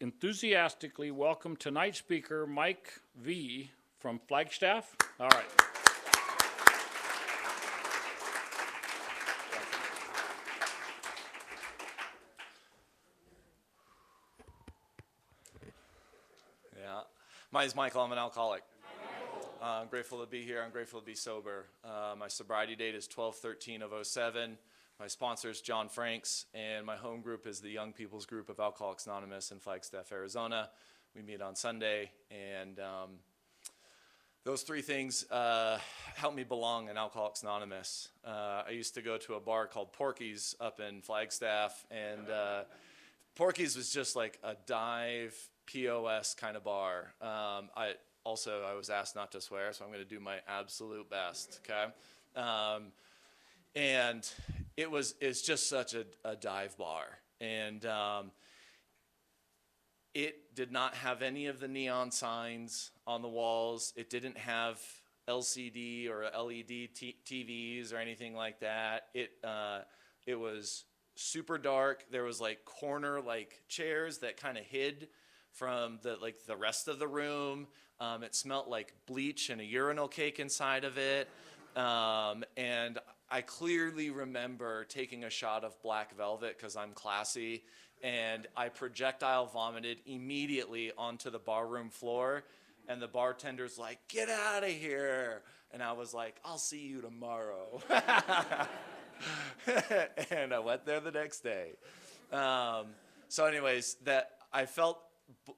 Enthusiastically welcome tonight's speaker, Mike V. from Flagstaff. All right. Yeah. My name is Michael. I'm an alcoholic. I'm grateful to be here. I'm grateful to be sober. My sobriety date is 12/13/07. My sponsor is John Franks, and my home group is the Young People's Group of Alcoholics Anonymous in Flagstaff, Arizona. We meet on Sunday, and those three things help me belong in Alcoholics Anonymous. I used to go to a bar called Porky's up in Flagstaff, and Porky's was just like a dive POS kind of bar. I was asked not to swear, so I'm going to do my absolute best, okay? And it's just such a dive bar. And it did not have any of the neon signs on the walls. It didn't have LCD or LED TVs or anything like that. It was super dark. There was like corner chairs that kind of hid from the rest of the room. It smelled like bleach and a urinal cake inside of it. And I clearly remember taking a shot of Black Velvet because I'm classy, and I projectile vomited immediately onto the barroom floor, and the bartender's like, "Get out of here." And I was like, "I'll see you tomorrow." And I went there the next day. So anyways, I felt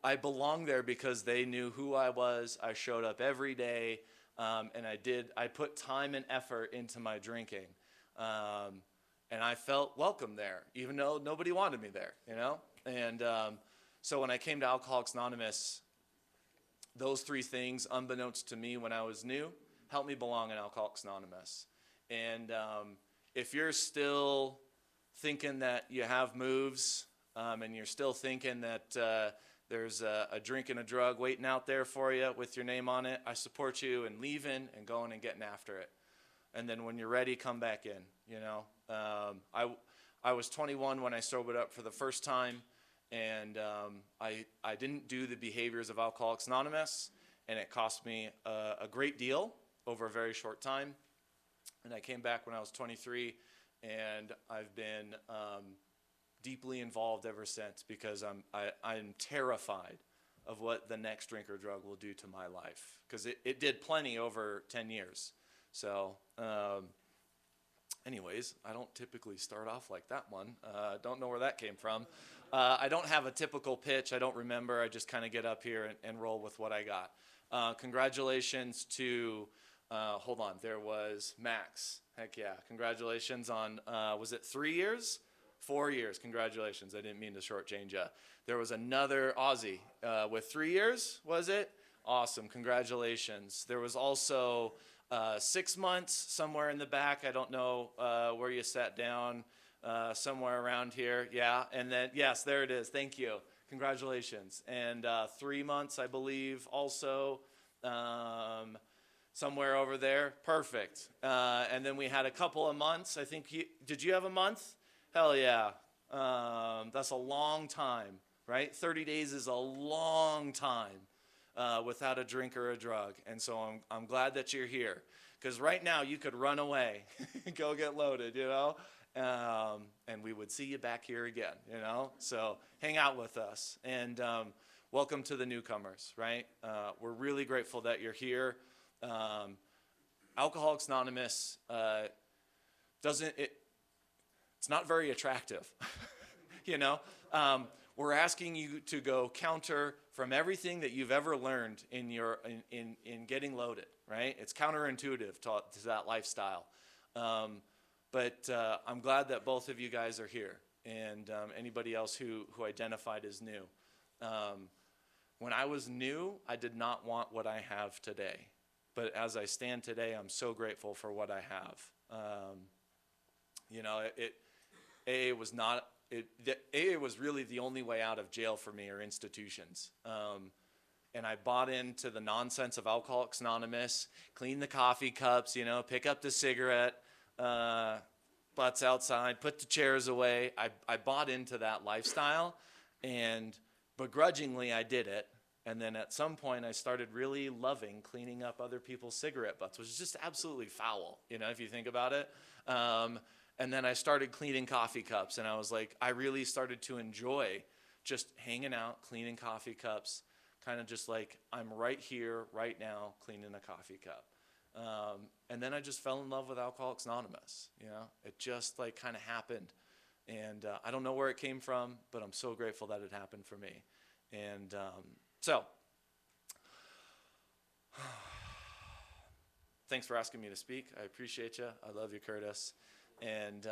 I belonged there because they knew who I was. I showed up every day, and I put time and effort into my drinking. And I felt welcome there, even though nobody wanted me there, you know? And so when I came to Alcoholics Anonymous, those three things, unbeknownst to me when I was new, helped me belong in Alcoholics Anonymous. And if you're still thinking that you have moves, and you're still thinking that there's a drink and a drug waiting out there for you with your name on it, I support you in leaving and going and getting after it. And then when you're ready, come back in, you know. I was 21 when I sobered up for the first time, and I didn't do the behaviors of Alcoholics Anonymous, and it cost me a great deal over a very short time. And I came back when I was 23, and I've been deeply involved ever since because I'm terrified of what the next drink or drug will do to my life, because it did plenty over 10 years. So anyways, I don't typically start off like that one. Don't know where that came from. I don't have a typical pitch. I don't remember. I just kind of get up here and roll with what I got. Congratulations to, hold on, there was Max. Heck yeah. Congratulations on, was it 3 years? 4 years. Congratulations. I didn't mean to shortchange you. There was another Aussie with 3 years, was it? Awesome. Congratulations. There was also 6 months somewhere in the back. I don't know where you sat down, somewhere around here. Yeah. And then, yes, there it is. Thank you. Congratulations. And 3 months, I believe, also somewhere over there. Perfect. And then we had a couple of months. I think did you have a month? Hell yeah. That's a long time, right? 30 days is a long time without a drink or a drug. And so I'm glad that you're here, because right now you could run away and go get loaded, you know, and we would see you back here again, you know. So hang out with us, and welcome to the newcomers, right? We're really grateful that you're here. Alcoholics Anonymous it's not very attractive, you know. We're asking you to go counter from everything that you've ever learned in getting loaded, right? It's counterintuitive to that lifestyle. But I'm glad that both of you guys are here, and anybody else who identified as new. When I was new, I did not want what I have today. But as I stand today, I'm so grateful for what I have. You know, AA was not, AA was really the only way out of jail for me, or institutions. And I bought into the nonsense of Alcoholics Anonymous, clean the coffee cups, you know, pick up the cigarette butts outside, put the chairs away. I bought into that lifestyle, And begrudgingly, I did it. And then at some point, I started really loving cleaning up other people's cigarette butts, which is just absolutely foul, if you think about it. And then I started cleaning coffee cups, and I was like, I really started to enjoy just hanging out, cleaning coffee cups, kind of just like, I'm right here, right now, cleaning a coffee cup. And then I just fell in love with Alcoholics Anonymous. It just like kind of happened. And I don't know where it came from, but I'm so grateful that it happened for me. And so, thanks for asking me to speak. I appreciate you. I love you, Curtis. And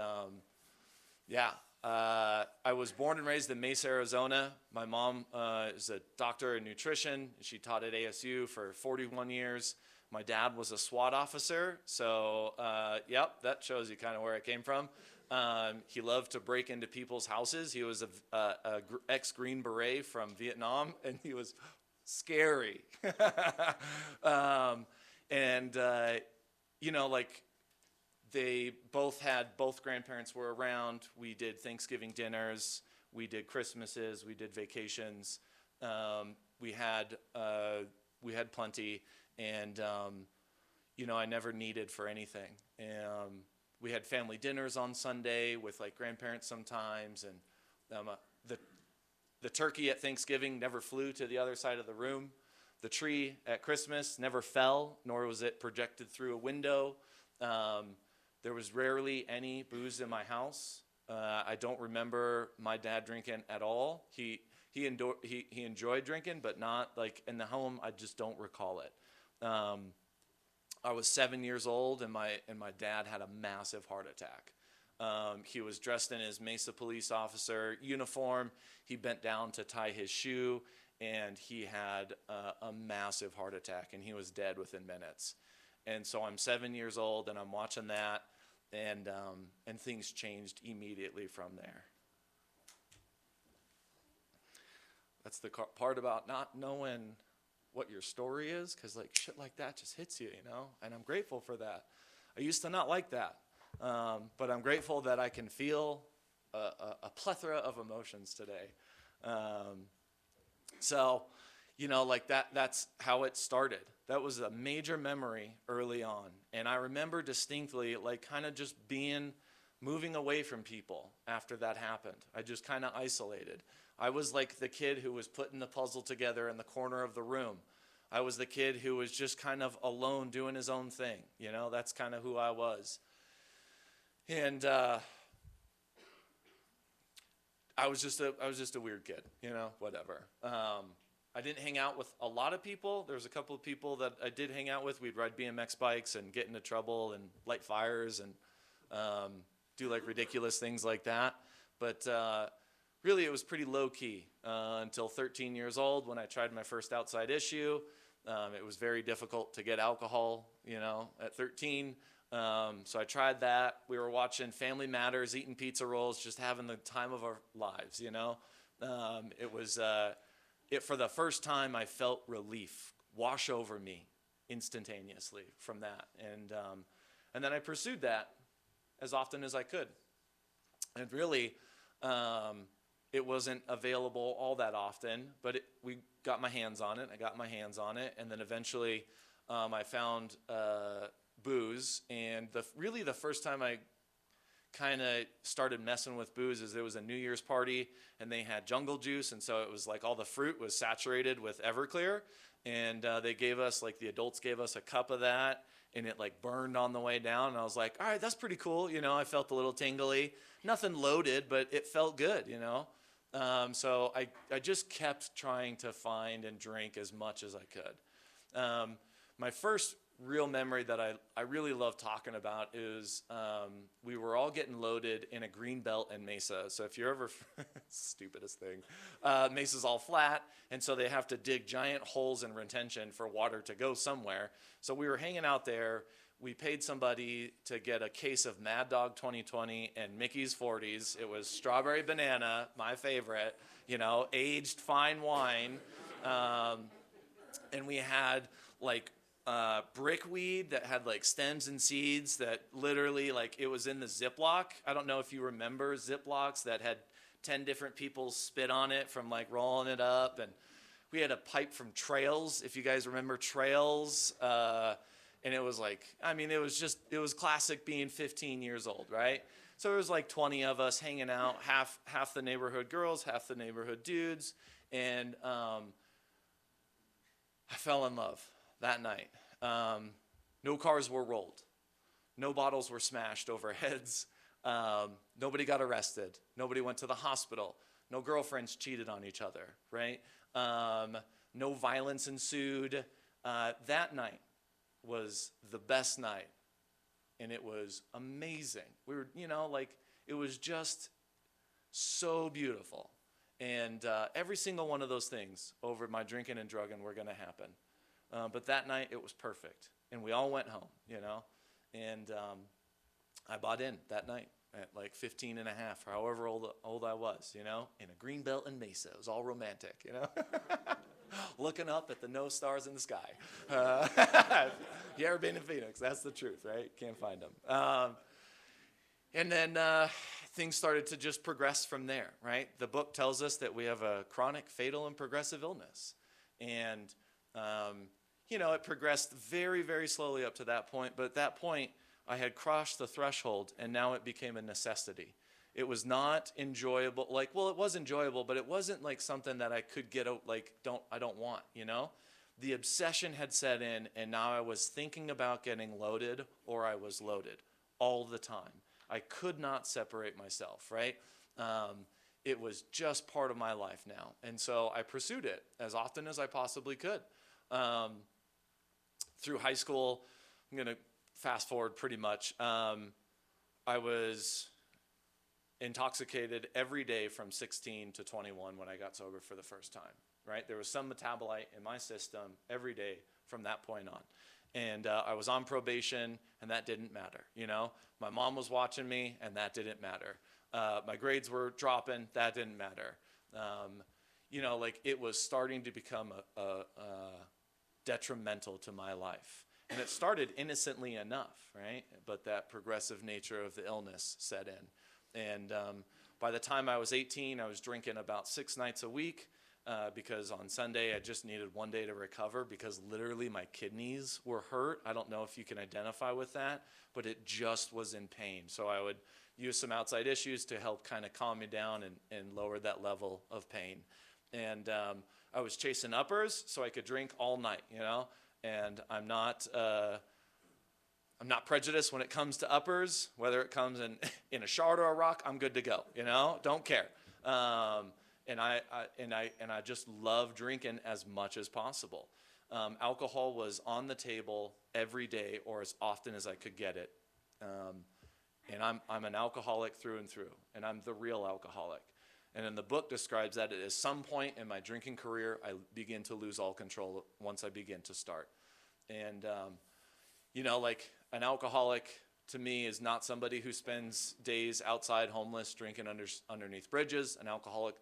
I was born and raised in Mesa, Arizona. My mom is a doctor in nutrition. She taught at ASU for 41 years. My dad was a SWAT officer. So, that shows you kind of where I came from. He loved to break into people's houses. He was a ex-Green Beret from Vietnam, and he was scary. Both grandparents were around. We did Thanksgiving dinners. We did Christmases. We did vacations. We had plenty, and I never needed for anything. We had family dinners on Sunday with like grandparents sometimes, and the turkey at Thanksgiving never flew to the other side of the room. The tree at Christmas never fell, nor was it projected through a window. There was rarely any booze in my house. I don't remember my dad drinking at all. He enjoyed drinking, but not like in the home. I just don't recall it. I was 7 years old, and my dad had a massive heart attack. He was dressed in his Mesa police officer uniform. He bent down to tie his shoe, and he had a massive heart attack, and he was dead within minutes. And so I'm 7 years old, and I'm watching that, and things changed immediately from there. That's the part about not knowing what your story is, because like shit like that just hits you, and I'm grateful for that. I used to not like that, but I'm grateful that I can feel a plethora of emotions today. That's how it started. That was a major memory early on, and I remember distinctly kind of just moving away from people after that happened. I just kind of isolated. I was like the kid who was putting the puzzle together in the corner of the room. I was the kid who was just kind of alone doing his own thing. That's kind of who I was. And I was just a weird kid, whatever. I didn't hang out with a lot of people. There was a couple of people that I did hang out with. We'd ride BMX bikes and get into trouble and light fires and do like ridiculous things like that. But really, it was pretty low-key until 13 years old when I tried my first outside issue. It was very difficult to get alcohol, at 13. So I tried that. We were watching Family Matters, eating pizza rolls, just having the time of our lives, It was, for the first time, I felt relief wash over me instantaneously from that. And then I pursued that as often as I could. And really, it wasn't available all that often, but we got my hands on it. I got my hands on it, and then eventually I found booze. And the first time I kind of started messing with booze is there was a New Year's party, and they had jungle juice, and so it was like all the fruit was saturated with Everclear, and they gave us, like the adults gave us a cup of that, and it like burned on the way down, and I was like, all right, that's pretty cool. I felt a little tingly. Nothing loaded, but it felt good, So I just kept trying to find and drink as much as I could. My first real memory that I really love talking about is we were all getting loaded in a green belt in Mesa. So if you're ever, stupidest thing, Mesa's all flat, and so they have to dig giant holes in retention for water to go somewhere. So we were hanging out there. We paid somebody to get a case of Mad Dog 2020 and Mickey's 40s. It was strawberry banana, my favorite, aged fine wine. And we had like brickweed that had like stems and seeds that literally it was in the Ziploc. I don't know if you remember Ziplocs that had 10 different people spit on it from like rolling it up. And we had a pipe from Trails, if you guys remember Trails. And it was like, I mean, it was classic being 15 years old, right? So there was like 20 of us hanging out, half the neighborhood girls, half the neighborhood dudes. And I fell in love that night. No cars were rolled. No bottles were smashed over heads. Nobody got arrested. Nobody went to the hospital. No girlfriends cheated on each other, right? No violence ensued. That night was the best night, and it was amazing. We were, it was just so beautiful. And every single one of those things over my drinking and drugging were going to happen. But that night, it was perfect. And we all went home, And I bought in that night at like 15 and a half, or however old I was, in a green belt in Mesa. It was all romantic, Looking up at the no stars in the sky. You ever been in Phoenix? That's the truth, right? Can't find them. And then things started to just progress from there, right? The book tells us that we have a chronic, fatal, and progressive illness. And, it progressed very, very slowly up to that point. But at that point, I had crossed the threshold, and now it became a necessity. It was not enjoyable. It was enjoyable, but it wasn't like something that I could get out, I don't want, The obsession had set in, and now I was thinking about getting loaded, or I was loaded all the time. I could not separate myself, right? It was just part of my life now. And so I pursued it as often as I possibly could. Through high school, I'm going to fast forward pretty much. I was intoxicated every day from 16 to 21 when I got sober for the first time, right? There was some metabolite in my system every day from that point on. And I was on probation, and that didn't matter, My mom was watching me, and that didn't matter. My grades were dropping, that didn't matter. It was starting to become a detrimental to my life. And it started innocently enough, right? But that progressive nature of the illness set in. And by the time I was 18, I was drinking about 6 nights a week because on Sunday I just needed one day to recover because literally my kidneys were hurt. I don't know if you can identify with that, but it just was in pain. So I would use some outside issues to help kind of calm me down and lower that level of pain. And I was chasing uppers so I could drink all night, And I'm not prejudiced when it comes to uppers, whether it comes in a shard or a rock. I'm good to go, Don't care. And I just love drinking as much as possible. Alcohol was on the table every day or as often as I could get it. And I'm an alcoholic through and through, and I'm the real alcoholic. And then the book describes that at some point in my drinking career, I begin to lose all control once I begin to start. And, an alcoholic to me is not somebody who spends days outside homeless drinking underneath bridges. An alcoholic,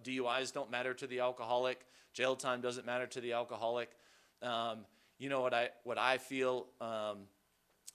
DUIs don't matter to the alcoholic. Jail time doesn't matter to the alcoholic. What I feel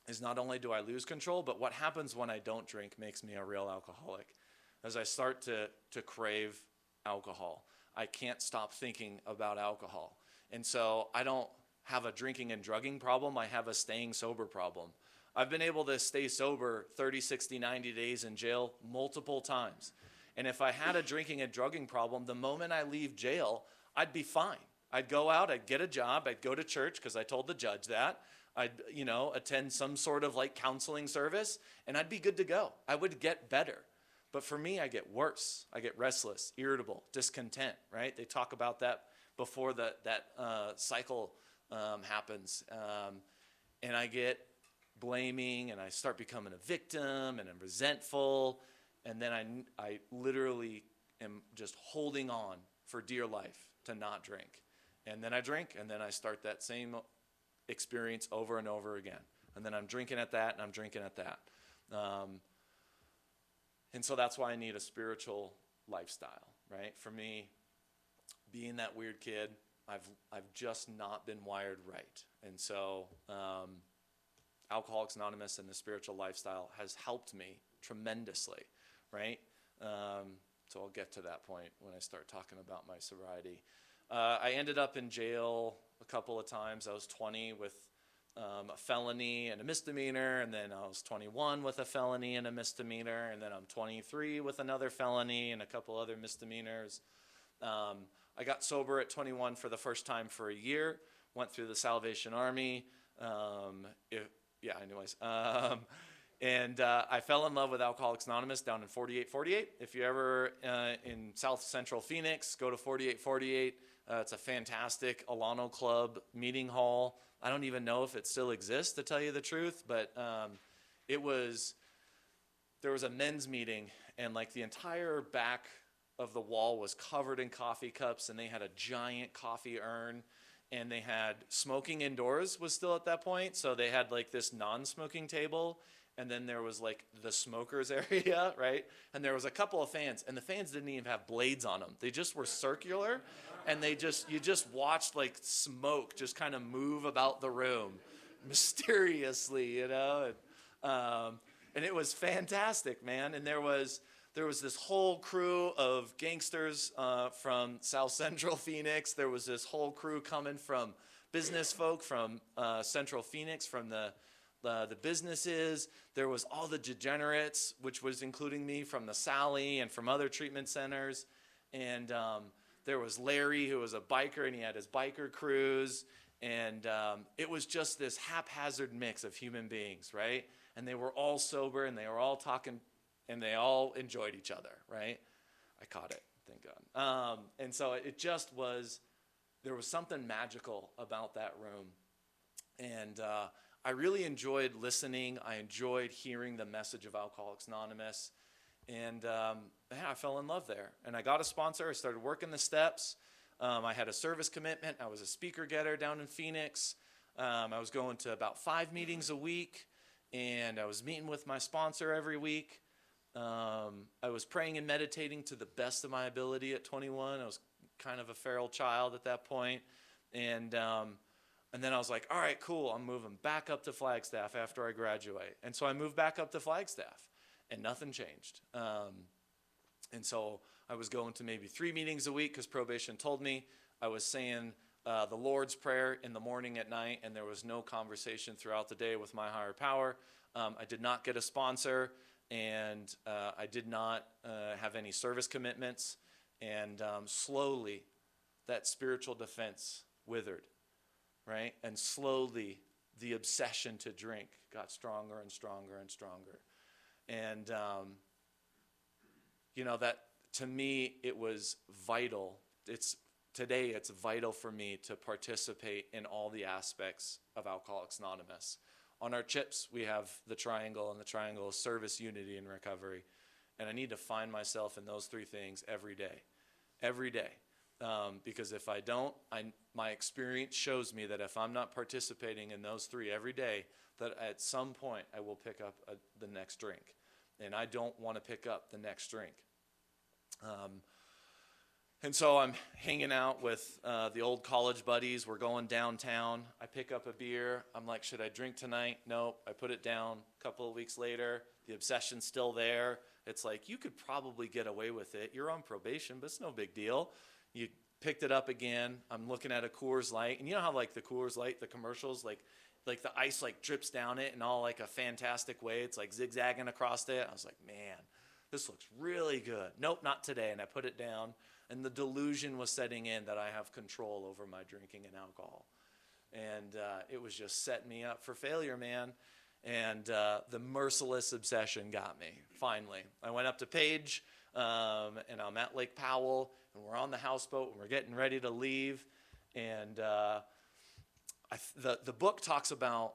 is not only do I lose control, but what happens when I don't drink makes me a real alcoholic. As I start to crave alcohol, I can't stop thinking about alcohol. And so I don't have a drinking and drugging problem. I have a staying sober problem. I've been able to stay sober 30, 60, 90 days in jail multiple times. And if I had a drinking and drugging problem, the moment I leave jail, I'd be fine. I'd go out, I'd get a job, I'd go to church because I told the judge that. I'd, attend some sort of counseling service, and I'd be good to go. I would get better. But for me, I get worse. I get restless, irritable, discontent, right? They talk about that before that cycle happens. And I get blaming, and I start becoming a victim, and I'm resentful. And then I literally am just holding on for dear life to not drink. And then I drink, and then I start that same experience over and over again. And then I'm drinking at that, and I'm drinking at that. And so that's why I need a spiritual lifestyle, right? For me, being that weird kid, I've just not been wired right. And so Alcoholics Anonymous and the spiritual lifestyle has helped me tremendously, right? So I'll get to that point when I start talking about my sobriety. I ended up in jail a couple of times. I was 20 with a felony and a misdemeanor, and then I was 21 with a felony and a misdemeanor, and then I'm 23 with another felony and a couple other misdemeanors. I got sober at 21 for the first time for a year, went through the Salvation Army. And I fell in love with Alcoholics Anonymous down in 4848. If you're ever in South Central Phoenix, go to 4848. It's a fantastic Alano Club meeting hall. I don't even know if it still exists, to tell you the truth, but there was a men's meeting, and like the entire back of the wall was covered in coffee cups, and they had a giant coffee urn, and they had smoking indoors was still at that point, so they had like this non-smoking table, and then there was like the smokers area, right? And there was a couple of fans, and the fans didn't even have blades on them. They just were circular, and you just watched like smoke just kind of move about the room mysteriously, you know? And it was fantastic, man. And there was this whole crew of gangsters from South Central Phoenix. There was this whole crew coming from business folk from Central Phoenix, from the businesses. There was all the degenerates, which was including me, from the Sally and from other treatment centers. And there was Larry, who was a biker, and he had his biker crews. And it was just this haphazard mix of human beings, right? And they were all sober, and they were all talking, and they all enjoyed each other, right? I caught it, thank God. And so it just was, there was something magical about that room. And I really enjoyed listening. I enjoyed hearing the message of Alcoholics Anonymous. And I fell in love there. And I got a sponsor. I started working the steps. I had a service commitment. I was a speaker getter down in Phoenix. I was going to about 5 meetings a week. And I was meeting with my sponsor every week. I was praying and meditating to the best of my ability at 21. I was kind of a feral child at that point. And then I was like, all right, cool. I'm moving back up to Flagstaff after I graduate. And so I moved back up to Flagstaff, and nothing changed. And so I was going to maybe 3 meetings a week because probation told me. I was saying the Lord's Prayer in the morning, at night, and there was no conversation throughout the day with my higher power. I did not get a sponsor, and I did not have any service commitments. And slowly, that spiritual defense withered, right? And slowly, the obsession to drink got stronger and stronger and stronger. And, that to me, it was vital. Today, it's vital for me to participate in all the aspects of Alcoholics Anonymous. On our chips, we have the triangle, and the triangle is service, unity, and recovery. And I need to find myself in those 3 things every day. Every day. Because if I don't, my experience shows me that if I'm not participating in those 3 every day, that at some point I will pick up the next drink. And I don't want to pick up the next drink. And so I'm hanging out with the old college buddies. We're going downtown. I pick up a beer. I'm like, should I drink tonight? Nope. I put it down. A couple of weeks later, the obsession's still there. It's like, you could probably get away with it. You're on probation, but it's no big deal. You picked it up again. I'm looking at a Coors Light. And you know how like the Coors Light, the commercials, like the ice like drips down it in all like a fantastic way. It's like zigzagging across it. I was like, man, this looks really good. Nope, not today. And I put it down. And the delusion was setting in that I have control over my drinking and alcohol. And it was just setting me up for failure, man. And the merciless obsession got me, finally. I went up to Page, and I'm at Lake Powell, and we're on the houseboat, and we're getting ready to leave. And the book talks about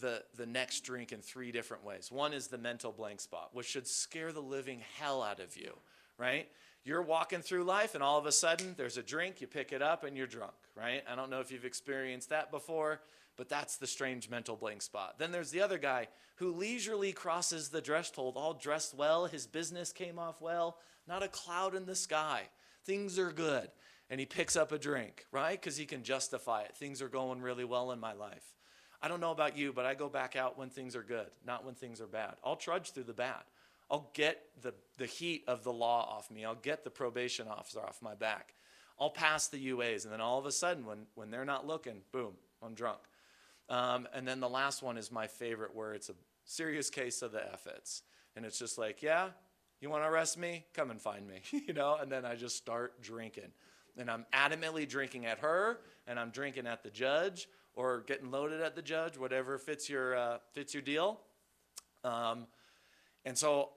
the next drink in 3 different ways. One is the mental blank spot, which should scare the living hell out of you, right? You're walking through life, and all of a sudden, there's a drink, you pick it up, and you're drunk, right? I don't know if you've experienced that before, but that's the strange mental blank spot. Then there's the other guy who leisurely crosses the threshold, all dressed well, his business came off well, not a cloud in the sky. Things are good. And he picks up a drink, right? Because he can justify it. Things are going really well in my life. I don't know about you, but I go back out when things are good, not when things are bad. I'll trudge through the bad. I'll get the heat of the law off me. I'll get the probation officer off my back. I'll pass the UAs, and then all of a sudden, when they're not looking, boom, I'm drunk. And then the last one is my favorite, where it's a serious case of the F-its. And it's just like, yeah, you want to arrest me? Come and find me, you know? And then I just start drinking. And I'm adamantly drinking at her, and I'm drinking at the judge, or getting loaded at the judge, whatever fits your deal. And so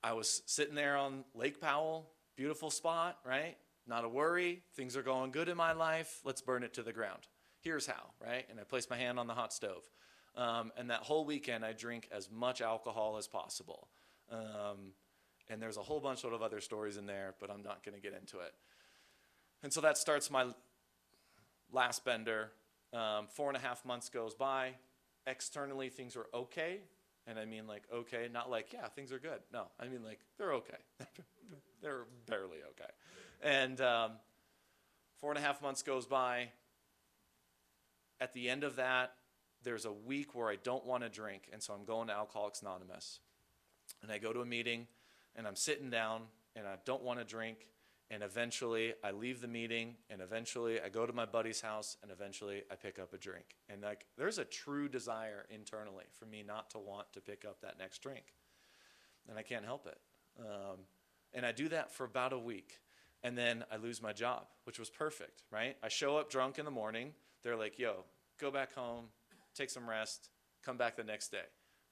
I was sitting there on Lake Powell, beautiful spot, right? Not a worry. Things are going good in my life. Let's burn it to the ground. Here's how, right? And I place my hand on the hot stove. And that whole weekend, I drink as much alcohol as possible. And there's a whole bunch of other stories in there, but I'm not going to get into it. And so that starts my last bender. 4.5 months goes by. Externally, things are okay. And I mean like okay, not like, yeah, things are good. No, I mean like they're okay. They're barely okay. And 4.5 months goes by. At the end of that, there's a week where I don't want to drink, and so I'm going to Alcoholics Anonymous. And I go to a meeting, and I'm sitting down, and I don't want to drink, and eventually I leave the meeting, and eventually I go to my buddy's house, and eventually I pick up a drink. And like, there's a true desire internally for me not to want to pick up that next drink. And I can't help it. And I do that for about a week. And then I lose my job, which was perfect, right? I show up drunk in the morning. They're like, yo, go back home, take some rest, come back the next day.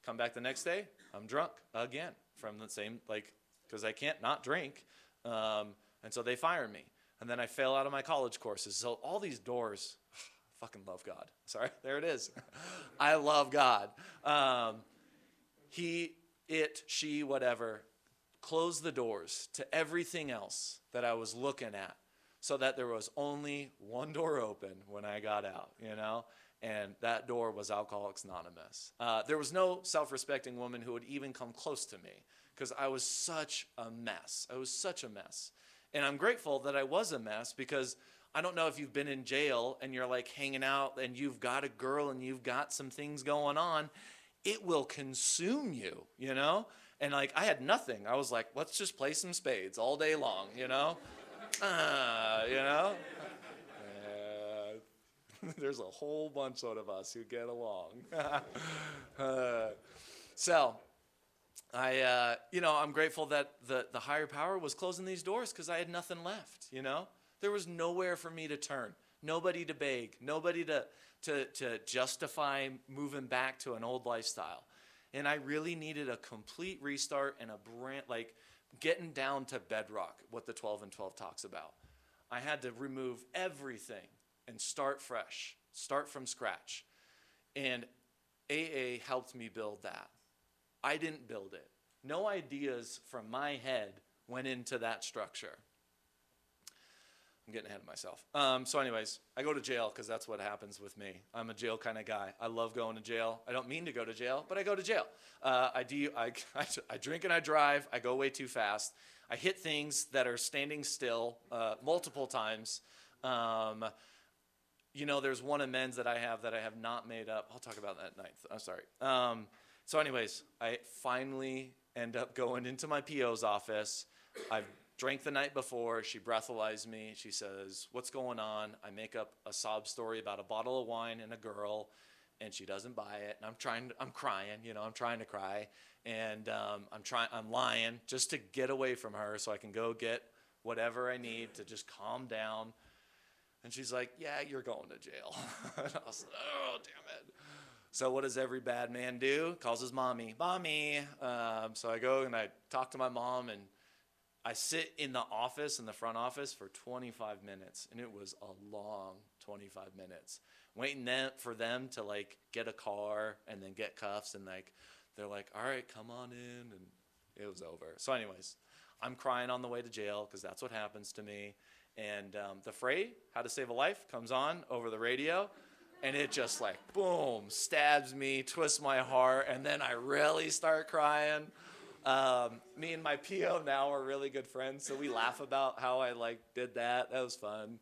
Come back the next day, I'm drunk again from the same, like, because I can't not drink. And so they fire me. And then I fail out of my college courses. So all these doors, I fucking love God. Sorry, there it is. I love God. He, it, she, whatever, closed the doors to everything else that I was looking at, so that there was only one door open when I got out, you know? And that door was Alcoholics Anonymous. There was no self-respecting woman who would even come close to me, because I was such a mess. I was such a mess. And I'm grateful that I was a mess, because I don't know if you've been in jail and you're like hanging out and you've got a girl and you've got some things going on. It will consume you, you know? And like, I had nothing. I was like, let's just play some spades all day long, you know? You know? There's a whole bunch of us who get along. So I, I'm grateful that the higher power was closing these doors, because I had nothing left, you know? There was nowhere for me to turn, nobody to beg, nobody to justify moving back to an old lifestyle. And I really needed a complete restart and a brand, like getting down to bedrock, what the 12 and 12 talks about. I had to remove everything and start fresh, start from scratch. And AA helped me build that. I didn't build it. No ideas from my head went into that structure. I'm getting ahead of myself. So anyways, I go to jail because that's what happens with me. I'm a jail kind of guy. I love going to jail. I don't mean to go to jail, but I go to jail. I drink and I drive. I go way too fast. I hit things that are standing still multiple times. There's one amends that I have not made up. I'll talk about that night. I'm sorry. So anyways, I finally end up going into my PO's office. I've drank the night before. She breathalyzed me. She says, what's going on? I make up a sob story about a bottle of wine and a girl, and she doesn't buy it. And I'm crying, I'm trying to cry. And I'm lying just to get away from her so I can go get whatever I need to just calm down. And she's like, yeah, you're going to jail. And I was like, oh, damn it. So what does every bad man do? Calls his mommy. So I go and I talk to my mom, and I sit in the front office for 25 minutes. And it was a long 25 minutes. Waiting for them to like get a car and then get cuffs. And like, they're like, all right, come on in. And it was over. So anyways, I'm crying on the way to jail, because that's what happens to me. And the fray, How to Save a Life, comes on over the radio. And it just like, boom, stabs me, twists my heart. And then I really start crying. Me and my PO now are really good friends. So we laugh about how I like did that. That was fun.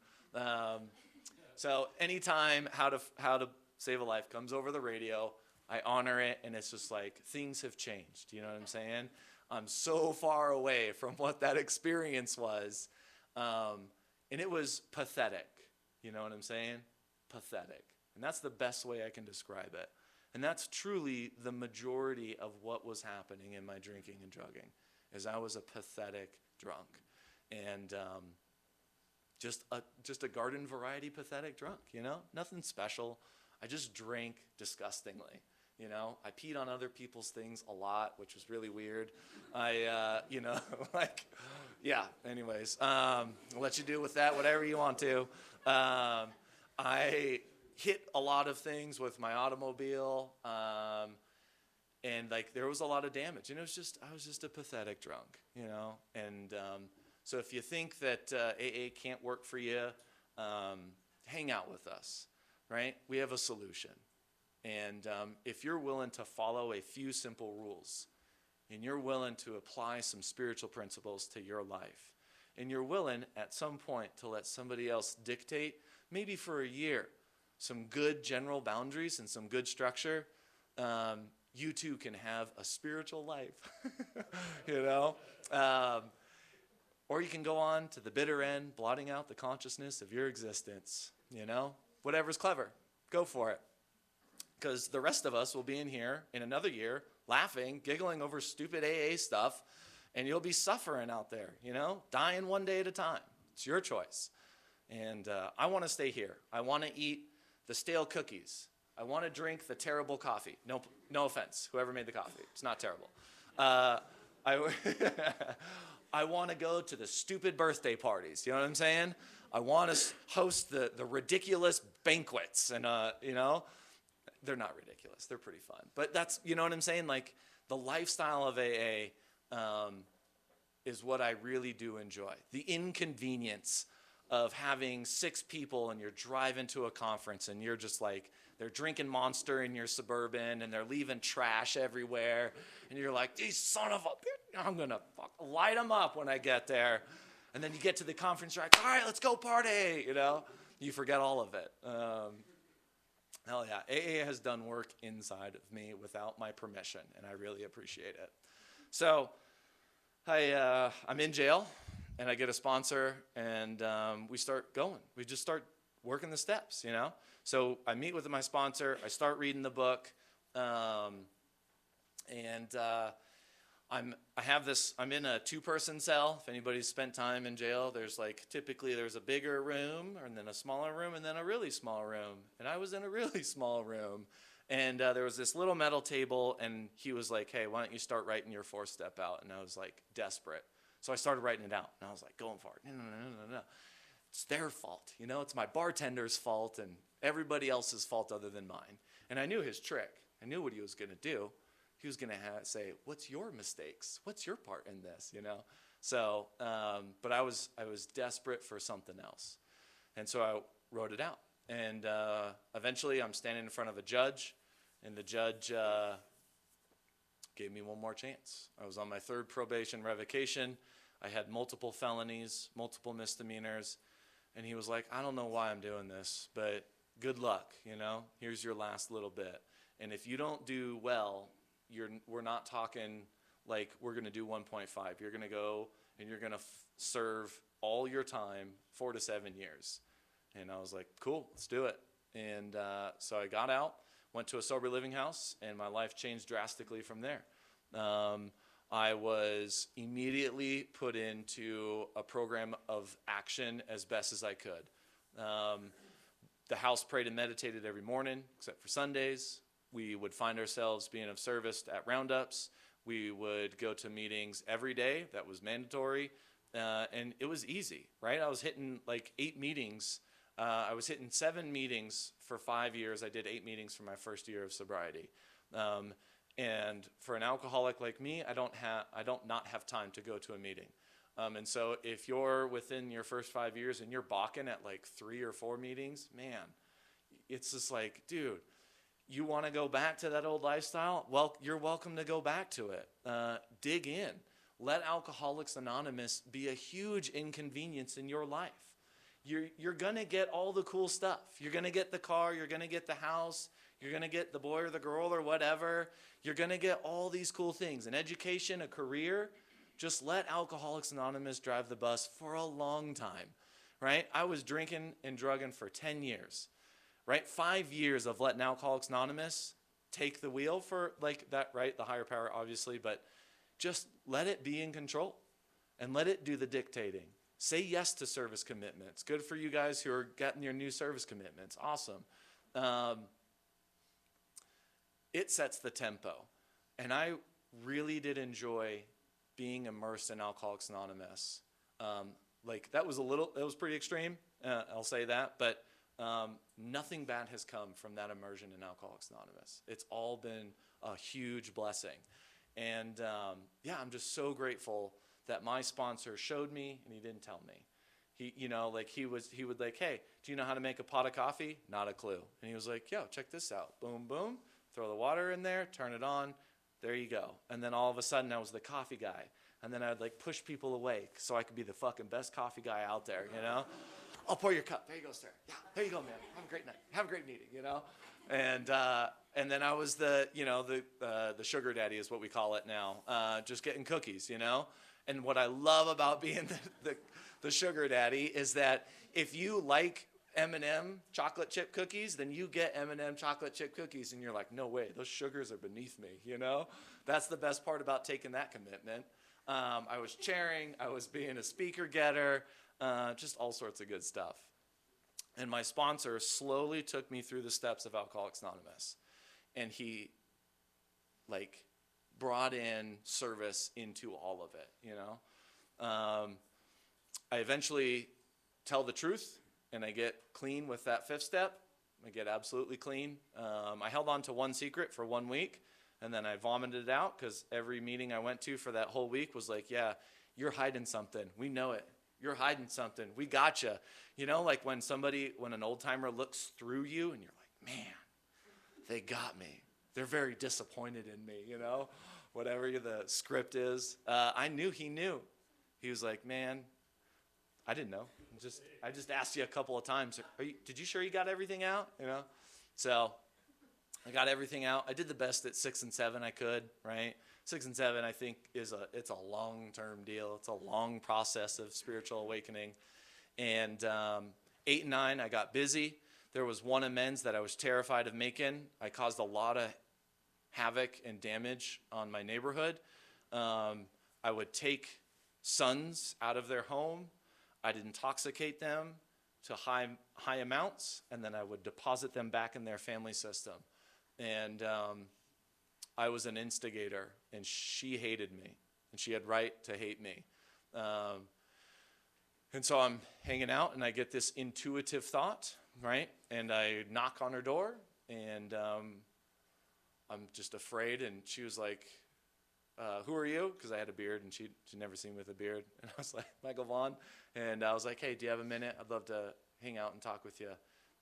So anytime How to Save a Life comes over the radio, I honor it. And it's just like, things have changed. You know what I'm saying? I'm so far away from what that experience was. And it was pathetic. You know what I'm saying? Pathetic. And that's the best way I can describe it. And that's truly the majority of what was happening in my drinking and drugging, is I was a pathetic drunk. And just a garden variety pathetic drunk, you know? Nothing special. I just drank disgustingly, you know? I peed on other people's things a lot, which was really weird. Yeah, anyways. I'll let you do with that whatever you want to. I hit a lot of things with my automobile, and like there was a lot of damage, and I was just a pathetic drunk, you know. And so if you think that AA can't work for you, hang out with us, right? We have a solution, and if you're willing to follow a few simple rules, and you're willing to apply some spiritual principles to your life, and you're willing at some point to let somebody else dictate, maybe for a year, some good general boundaries and some good structure, you too can have a spiritual life, you know? Or you can go on to the bitter end, blotting out the consciousness of your existence, you know? Whatever's clever, go for it. Because the rest of us will be in here in another year, laughing, giggling over stupid AA stuff, and you'll be suffering out there, you know? Dying one day at a time. It's your choice. And I want to stay here. I want to eat the stale cookies. I want to drink the terrible coffee. No offense, whoever made the coffee. It's not terrible. I want to go to the stupid birthday parties. You know what I'm saying? I want to host the ridiculous banquets. And, you know, they're not ridiculous. They're pretty fun. But that's, you know what I'm saying? Like, the lifestyle of AA is what I really do enjoy. The inconvenience of having 6 people and you're driving to a conference and you're just like, they're drinking Monster in your Suburban and they're leaving trash everywhere. And you're like, these son of a, I'm going to light them up when I get there. And then you get to the conference, you're like, all right, let's go party, you know? You forget all of it. Hell yeah, AA has done work inside of me without my permission, and I really appreciate it. So I'm in jail, and I get a sponsor, and we start going. We just start working the steps, you know? So I meet with my sponsor. I start reading the book, I'm in a 2-person cell. If anybody's spent time in jail, there's a bigger room, and then a smaller room, and then a really small room. And I was in a really small room. And there was this little metal table, and he was like, hey, why don't you start writing your 4-step out? And I was like, desperate. So I started writing it out, and I was like, going for it. No. It's their fault. You know, it's my bartender's fault and everybody else's fault other than mine. And I knew his trick. I knew what he was going to do. He was going to say, what's your mistakes? What's your part in this, you know? So, but I was desperate for something else. And so I wrote it out. And eventually I'm standing in front of a judge, and the judge gave me one more chance. I was on my 3rd probation revocation. I had multiple felonies, multiple misdemeanors. And he was like, I don't know why I'm doing this, but good luck, you know? Here's your last little bit. And if you don't do well, we're not talking like we're going to do 1.5. You're going to go and you're going to serve all your time, 4 to 7 years. And I was like, cool, let's do it. And so I got out, went to a sober living house, and my life changed drastically from there. I was immediately put into a program of action as best as I could. The house prayed and meditated every morning, except for Sundays. We would find ourselves being of service at roundups. We would go to meetings every day. That was mandatory. And it was easy, right? I was hitting like 8 meetings. I was hitting 7 meetings for 5 years. I did 8 meetings for my first year of sobriety. And for an alcoholic like me, I don't not have time to go to a meeting. And so if you're within your first 5 years and you're balking at like 3 or 4 meetings, man, it's just like, dude, you want to go back to that old lifestyle? Well, you're welcome to go back to it. Dig in. Let Alcoholics Anonymous be a huge inconvenience in your life. You're going to get all the cool stuff. You're going to get the car. You're going to get the house. You're going to get the boy or the girl or whatever. You're going to get all these cool things, an education, a career. Just let Alcoholics Anonymous drive the bus for a long time, right? I was drinking and drugging for 10 years, right? 5 years of letting Alcoholics Anonymous take the wheel for like that, right? The higher power, obviously, but just let it be in control and let it do the dictating. Say yes to service commitments. Good for you guys who are getting your new service commitments. Awesome. It sets the tempo. And I really did enjoy being immersed in Alcoholics Anonymous. Like that was it was pretty extreme, I'll say that, but nothing bad has come from that immersion in Alcoholics Anonymous. It's all been a huge blessing. And yeah, I'm just so grateful that my sponsor showed me and he didn't tell me. He would like, hey, do you know how to make a pot of coffee? Not a clue. And he was like, yo, check this out. Boom, boom, throw the water in there, turn it on, there you go. And then all of a sudden I was the coffee guy. And then I'd like push people away so I could be the fucking best coffee guy out there, you know? I'll pour your cup. There you go, sir. Yeah, there you go, man. Have a great night. Have a great meeting, you know? And then I was the sugar daddy is what we call it now, just getting cookies, you know? And what I love about being the sugar daddy is that if you like M&M chocolate chip cookies, then you get M&M chocolate chip cookies, and you're like, no way, those sugars are beneath me, you know? That's the best part about taking that commitment. I was chairing, I was being a speaker getter, just all sorts of good stuff. And my sponsor slowly took me through the steps of Alcoholics Anonymous. And he, like, brought in service into all of it, you know? I eventually tell the truth, and I get clean with that 5th step. I get absolutely clean. I held on to one secret for 1 week, and then I vomited it out because every meeting I went to for that whole week was like, yeah, you're hiding something. We know it. You're hiding something. We got you. You know, like when an old timer looks through you and you're like, man, they got me. They're very disappointed in me, you know, whatever the script is. I knew he knew. He was like, man, I didn't know. I just asked you a couple of times. Did you sure you got everything out? You know, so I got everything out. I did the best at 6 and 7 I could. Right, 6 and 7 I think it's a long-term deal. It's a long process of spiritual awakening. And 8 and 9 I got busy. There was one amends that I was terrified of making. I caused a lot of havoc and damage on my neighborhood. I would take sons out of their home. I'd intoxicate them to high amounts, and then I would deposit them back in their family system. And I was an instigator, and she hated me, and she had right to hate me. And so I'm hanging out, and I get this intuitive thought, right? And I knock on her door, and I'm just afraid, and she was like, who are you? Because I had a beard, and she'd never seen me with a beard. And I was like, Michael Vaughn. And I was like, hey, do you have a minute? I'd love to hang out and talk with you.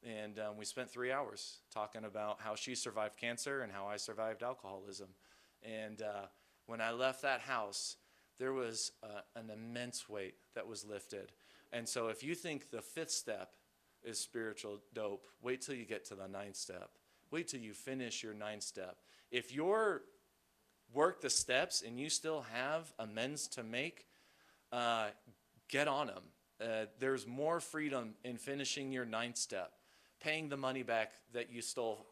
And we spent 3 hours talking about how she survived cancer and how I survived alcoholism. And when I left that house, there was an immense weight that was lifted. And so if you think the 5th step is spiritual dope, wait till you get to the 9th step. Wait till you finish your 9th step. If you're work the steps and you still have amends to make, get on them. There's more freedom in finishing your 9th step, paying the money back that you stole,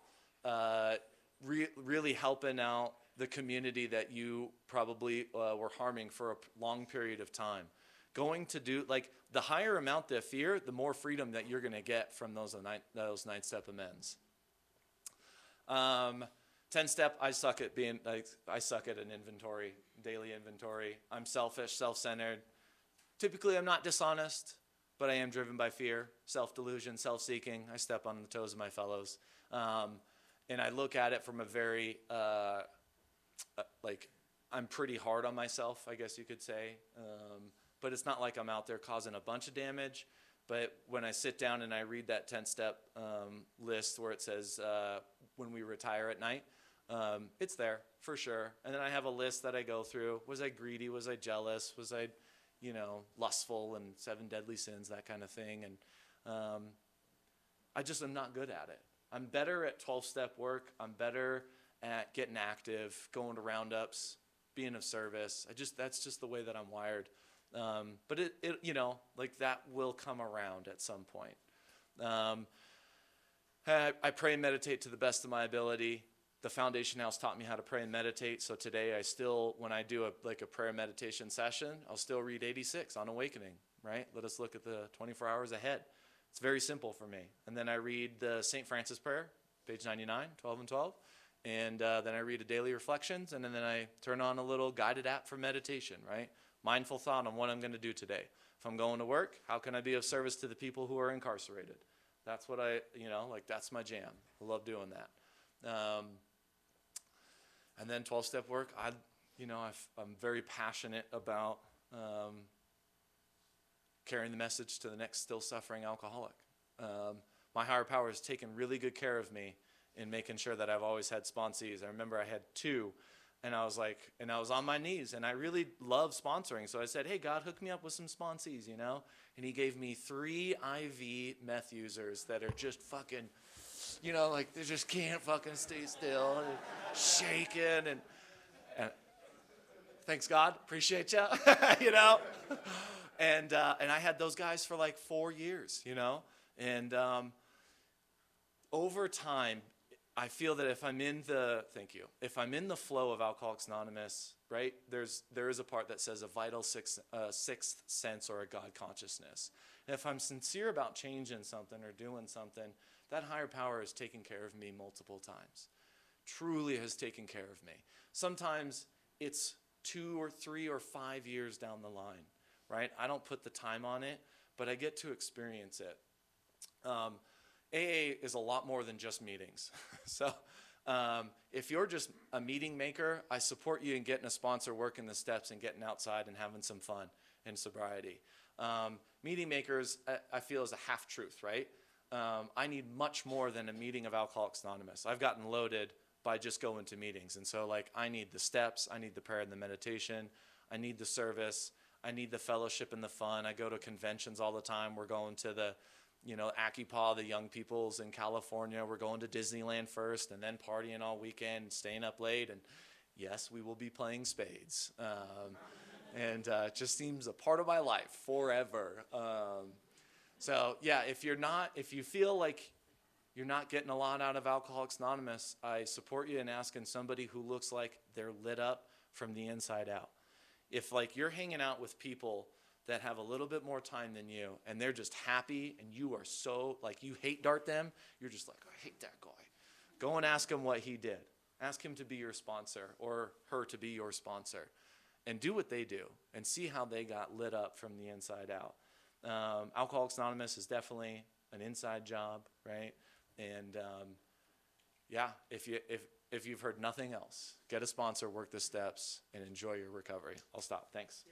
really helping out the community that you probably were harming for a long period of time. Going to do, like, the higher amount the fear, the more freedom that you're going to get from those 9th step amends. 10 step, I suck at an inventory, daily inventory. I'm selfish, self-centered. Typically, I'm not dishonest, but I am driven by fear, self-delusion, self-seeking. I step on the toes of my fellows. And I look at it from a very, I'm pretty hard on myself, I guess you could say. But it's not like I'm out there causing a bunch of damage. But when I sit down and I read that 10-step list where it says when we retire at night, it's there for sure. And then I have a list that I go through. Was I greedy? Was I jealous? Was I, lustful, and 7 deadly sins, that kind of thing. And I just am not good at it. I'm better at 12-step work. I'm better at getting active, going to roundups, being of service. That's just the way that I'm wired. But it you know, like that will come around at some point. I pray and meditate to the best of my ability. The Foundation House taught me how to pray and meditate. So today I still, when I do a prayer meditation session, I'll still read 86 on awakening, right? Let us look at the 24 hours ahead. It's very simple for me. And then I read the St. Francis prayer, page 99, 12 and 12. And then I read a daily reflections. And then I turn on a little guided app for meditation, right? Mindful thought on what I'm going to do today. If I'm going to work, how can I be of service to the people who are incarcerated? That's what that's my jam. I love doing that. And then 12-step work, I'm very passionate about carrying the message to the next still suffering alcoholic. My higher power has taken really good care of me in making sure that I've always had sponsees. I remember I had 2, and I was on my knees, and I really love sponsoring. So I said, hey, God, hook me up with some sponsees, And he gave me 3 IV meth users that are just fucking, they just can't fucking stay still, and shaking, and thanks God, appreciate you, And I had those guys for like 4 years, And over time, I feel that if I'm in the flow of Alcoholics Anonymous, right, there is a part that says a vital sixth sense or a God consciousness. And if I'm sincere about changing something or doing something, that higher power has taken care of me multiple times. Truly has taken care of me. Sometimes it's 2 or 3 or 5 years down the line, right? I don't put the time on it, but I get to experience it. AA is a lot more than just meetings. So if you're just a meeting maker, I support you in getting a sponsor, working the steps, and getting outside and having some fun and sobriety. Meeting makers, I feel, is a half-truth, right? I need much more than a meeting of Alcoholics Anonymous. I've gotten loaded by just going to meetings. And so, I need the steps, I need the prayer and the meditation, I need the service, I need the fellowship and the fun. I go to conventions all the time. We're going to the ACIPA, the young people's in California. We're going to Disneyland first and then partying all weekend, staying up late. And yes, we will be playing spades. And it just seems a part of my life forever. So yeah, if you feel like you're not getting a lot out of Alcoholics Anonymous, I support you in asking somebody who looks like they're lit up from the inside out. If you're hanging out with people that have a little bit more time than you, and they're just happy, and you are so, you hate dart them, you're just like, I hate that guy. Go and ask him what he did. Ask him to be your sponsor, or her to be your sponsor, and do what they do, and see how they got lit up from the inside out. Alcoholics Anonymous is definitely an inside job, right? And yeah, if you've heard nothing else, get a sponsor, work the steps, and enjoy your recovery. I'll stop. Thanks.